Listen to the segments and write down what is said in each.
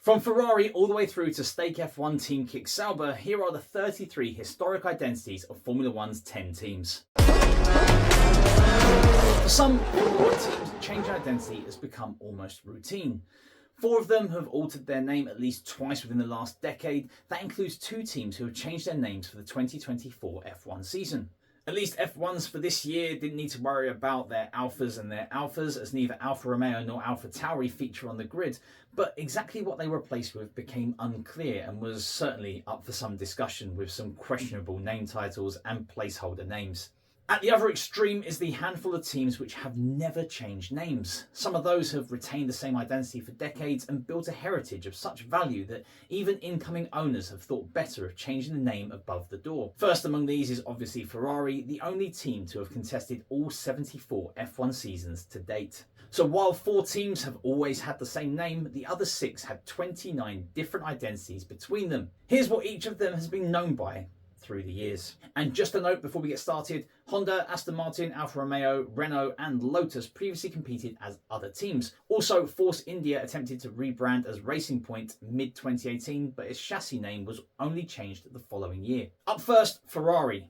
From Ferrari all the way through to stake F1 team kick Sauber, here are the 33 historic identities of Formula One's 10 teams. For some, Formula One teams, changing identity has become almost routine. 4 of them have altered their name at least twice within the last decade. That includes 2 teams who have changed their names for the 2024 F1 season. At least F1s for this year didn't need to worry about their Alphas and their Alphas, as neither Alfa Romeo nor Alpha Tauri feature on the grid, but exactly what they were replaced with became unclear and was certainly up for some discussion, with some questionable name titles and placeholder names. At the other extreme is the handful of teams which have never changed names. Some of those have retained the same identity for decades and built a heritage of such value that even incoming owners have thought better of changing the name above the door. First among these is obviously Ferrari, the only team to have contested all 74 F1 seasons to date. So while 4 teams have always had the same name, the other 6 had 29 different identities between them. Here's what each of them has been known by through the years. And just a note before we get started, Honda, Aston Martin, Alfa Romeo, Renault and Lotus previously competed as other teams. Also, Force India attempted to rebrand as Racing Point mid-2018, but its chassis name was only changed the following year. Up first, Ferrari,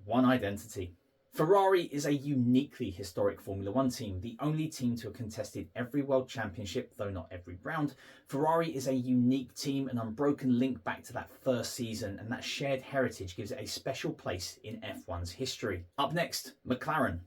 one identity. Ferrari is a uniquely historic Formula One team, the only team to have contested every World Championship, though not every round. Ferrari is a unique team, an unbroken link back to that first season, and that shared heritage gives it a special place in F1's history. Up next, McLaren.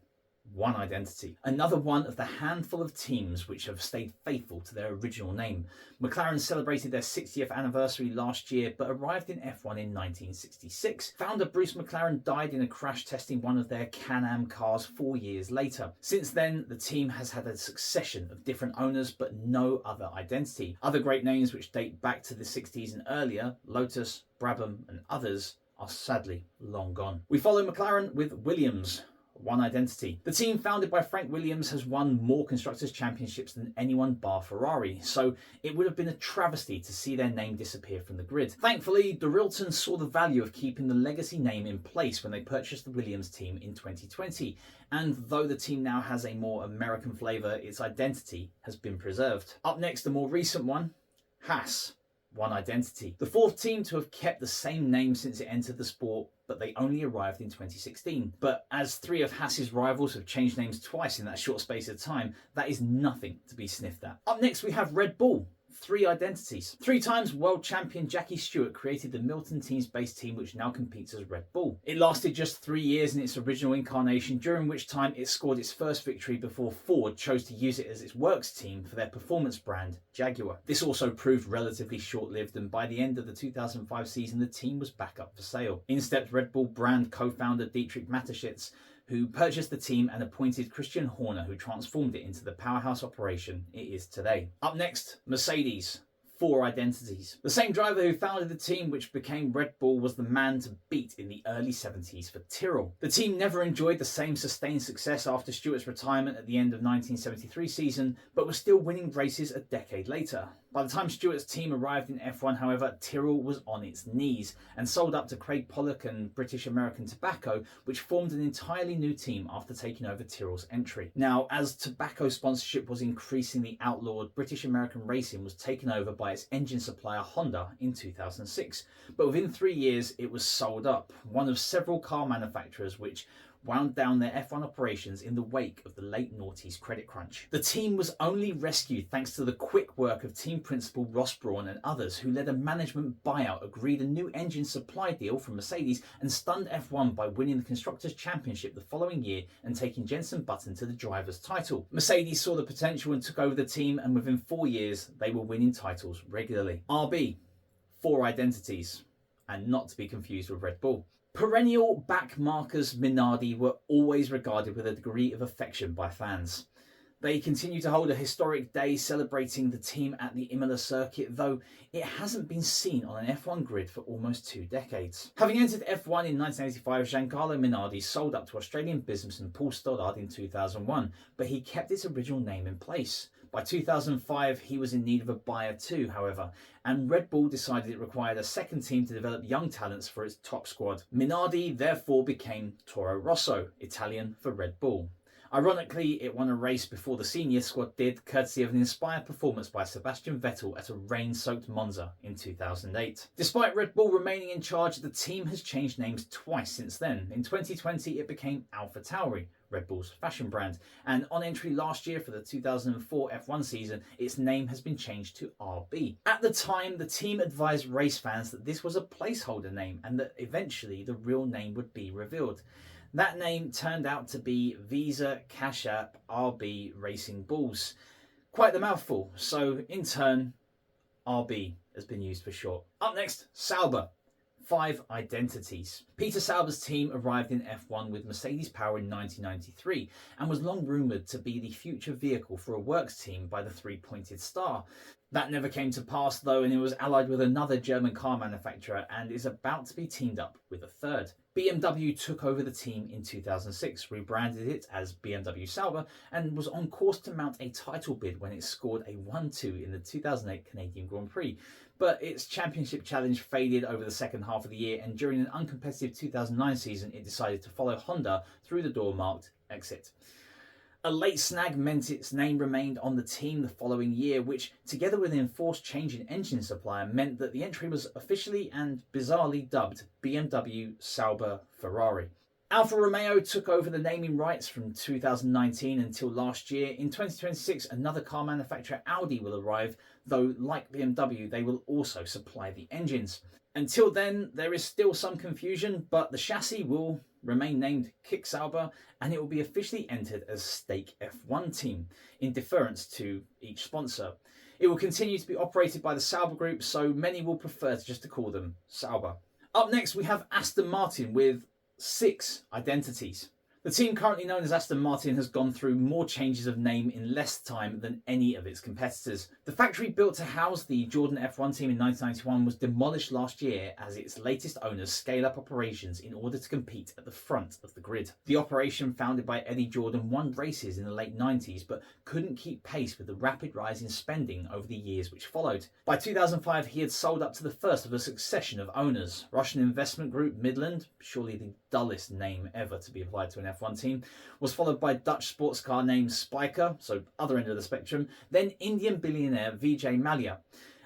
One identity. Another one of the handful of teams which have stayed faithful to their original name. McLaren celebrated their 60th anniversary last year, but arrived in F1 in 1966. Founder Bruce McLaren died in a crash testing one of their Can-Am cars 4 years later. Since then, the team has had a succession of different owners, but no other identity. Other great names which date back to the 60s and earlier, Lotus, Brabham and others, are sadly long gone. We follow McLaren with Williams. One identity. The team founded by Frank Williams has won more Constructors' Championships than anyone bar Ferrari, so it would have been a travesty to see their name disappear from the grid. Thankfully, the Dorilton saw the value of keeping the legacy name in place when they purchased the Williams team in 2020, and though the team now has a more American flavour, its identity has been preserved. Up next, the more recent one, Haas. One identity. The 4th team to have kept the same name since it entered the sport, but they only arrived in 2016. But as 3 of Haas's rivals have changed names twice in that short space of time, that is nothing to be sniffed at. Up next we have Red Bull. 3 identities. 3 times world champion Jackie Stewart created the Milton team's base team, which now competes as Red Bull. It lasted just 3 years in its original incarnation, during which time it scored its first victory before Ford chose to use it as its works team for their performance brand, Jaguar. This also proved relatively short-lived, and by the end of the 2005 season, the team was back up for sale. In stepped Red Bull brand co-founder Dietrich Mateschitz, who purchased the team and appointed Christian Horner, who transformed it into the powerhouse operation it is today. Up next, Mercedes. 4 identities. The same driver who founded the team which became Red Bull was the man to beat in the early 70s for Tyrrell. The team never enjoyed the same sustained success after Stewart's retirement at the end of 1973 season, but was still winning races a decade later. By the time Stewart's team arrived in F1, however, Tyrrell was on its knees and sold up to Craig Pollock and British American Tobacco, which formed an entirely new team after taking over Tyrrell's entry. Now, as tobacco sponsorship was increasingly outlawed, British American Racing was taken over by its engine supplier Honda in 2006. But within 3 years, it was sold up, one of several car manufacturers which wound down their F1 operations in the wake of the late noughties credit crunch. The team was only rescued thanks to the quick work of team principal Ross Brawn and others, who led a management buyout, agreed a new engine supply deal from Mercedes, and stunned F1 by winning the Constructors' Championship the following year and taking Jenson Button to the driver's title. Mercedes saw the potential and took over the team, and within 4 years they were winning titles regularly. RB, 4 identities, and not to be confused with Red Bull. Perennial back markers Minardi were always regarded with a degree of affection by fans. They continue to hold a historic day celebrating the team at the Imola circuit, though it hasn't been seen on an F1 grid for almost 2 decades. Having entered F1 in 1985, Giancarlo Minardi sold up to Australian businessman Paul Stoddard in 2001, but he kept its original name in place. By 2005, he was in need of a buyer too, however, and Red Bull decided it required a second team to develop young talents for its top squad. Minardi therefore became Toro Rosso, Italian for Red Bull. Ironically, it won a race before the senior squad did, courtesy of an inspired performance by Sebastian Vettel at a rain-soaked Monza in 2008. Despite Red Bull remaining in charge, the team has changed names twice since then. In 2020, it became AlphaTauri, Red Bull's fashion brand, and on entry last year for the 2004 F1 season, its name has been changed to RB. At the time, the team advised race fans that this was a placeholder name and that eventually the real name would be revealed. That name turned out to be Visa Cash App RB Racing Bulls. Quite the mouthful, so in turn, RB has been used for short. Up next, Sauber. 5 identities. Peter Sauber's team arrived in F1 with Mercedes power in 1993 and was long rumoured to be the future vehicle for a works team by the three-pointed star. That never came to pass though, and it was allied with another German car manufacturer and is about to be teamed up with a third. BMW took over the team in 2006, rebranded it as BMW Sauber, and was on course to mount a title bid when it scored a 1-2 in the 2008 Canadian Grand Prix. But its championship challenge faded over the second half of the year, and during an uncompetitive 2009 season, it decided to follow Honda through the door marked exit. A late snag meant its name remained on the team the following year, which, together with an enforced change in engine supplier, meant that the entry was officially and bizarrely dubbed BMW Sauber Ferrari. Alfa Romeo took over the naming rights from 2019 until last year. In 2026, another car manufacturer, Audi, will arrive, though like BMW, they will also supply the engines. Until then, there is still some confusion, but the chassis will remain named Kick Sauber, and it will be officially entered as Stake F1 team, in deference to each sponsor. It will continue to be operated by the Sauber Group, so many will prefer to call them Sauber. Up next, we have Aston Martin with 6 identities. The team currently known as Aston Martin has gone through more changes of name in less time than any of its competitors. The factory built to house the Jordan F1 team in 1991 was demolished last year as its latest owners scale up operations in order to compete at the front of the grid. The operation, founded by Eddie Jordan, won races in the late 90s but couldn't keep pace with the rapid rise in spending over the years which followed. By 2005, he had sold up to the first of a succession of owners. Russian investment group Midland, surely the dullest name ever to be applied to an F1 team, was followed by Dutch sports car name Spyker, so other end of the spectrum, then Indian billionaire Vijay Mallya.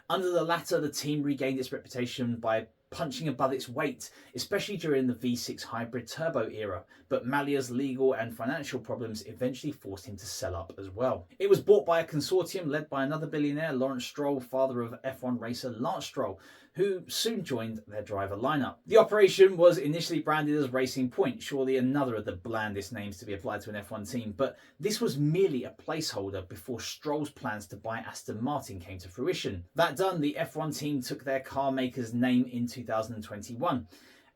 Under the latter, the team regained its reputation by punching above its weight, especially during the V6 hybrid turbo era, but Mallya's legal and financial problems eventually forced him to sell up as well. It was bought by a consortium led by another billionaire, Lawrence Stroll, father of F1 racer Lance Stroll, who soon joined their driver lineup. The operation was initially branded as Racing Point, surely another of the blandest names to be applied to an F1 team, but this was merely a placeholder before Stroll's plans to buy Aston Martin came to fruition. That done, the F1 team took their car maker's name in 2021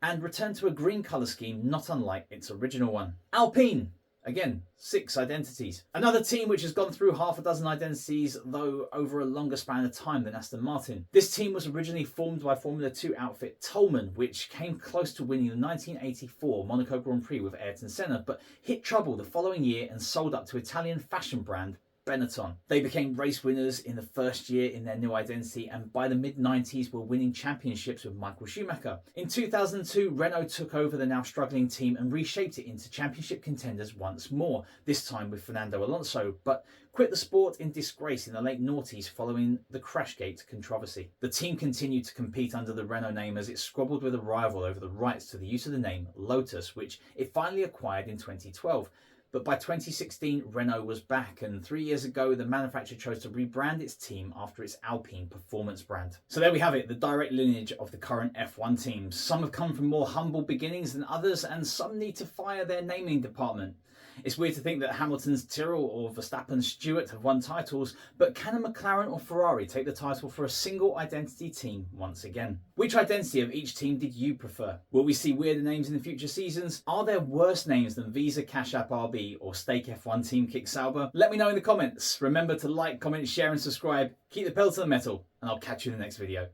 and returned to a green colour scheme not unlike its original one. Alpine. Again, 6 identities. Another team which has gone through half a dozen identities, though over a longer span of time than Aston Martin. This team was originally formed by Formula 2 outfit Toleman, which came close to winning the 1984 Monaco Grand Prix with Ayrton Senna, but hit trouble the following year and sold up to Italian fashion brand Benetton. They became race winners in the first year in their new identity, and by the mid-90s were winning championships with Michael Schumacher. In 2002, Renault took over the now struggling team and reshaped it into championship contenders once more, this time with Fernando Alonso, but quit the sport in disgrace in the late noughties following the Crashgate controversy. The team continued to compete under the Renault name as it squabbled with a rival over the rights to the use of the name Lotus, which it finally acquired in 2012. But by 2016, Renault was back, and 3 years ago, the manufacturer chose to rebrand its team after its Alpine performance brand. So there we have it, the direct lineage of the current F1 teams. Some have come from more humble beginnings than others, and some need to fire their naming department. It's weird to think that Hamilton's Tyrrell or Verstappen's Stewart have won titles, but can a McLaren or Ferrari take the title for a single identity team once again? Which identity of each team did you prefer? Will we see weirder names in the future seasons? Are there worse names than Visa Cash App RB or Stake F1 Team Kick Sauber? Let me know in the comments. Remember to like, comment, share and subscribe. Keep the pedal to the metal, and I'll catch you in the next video.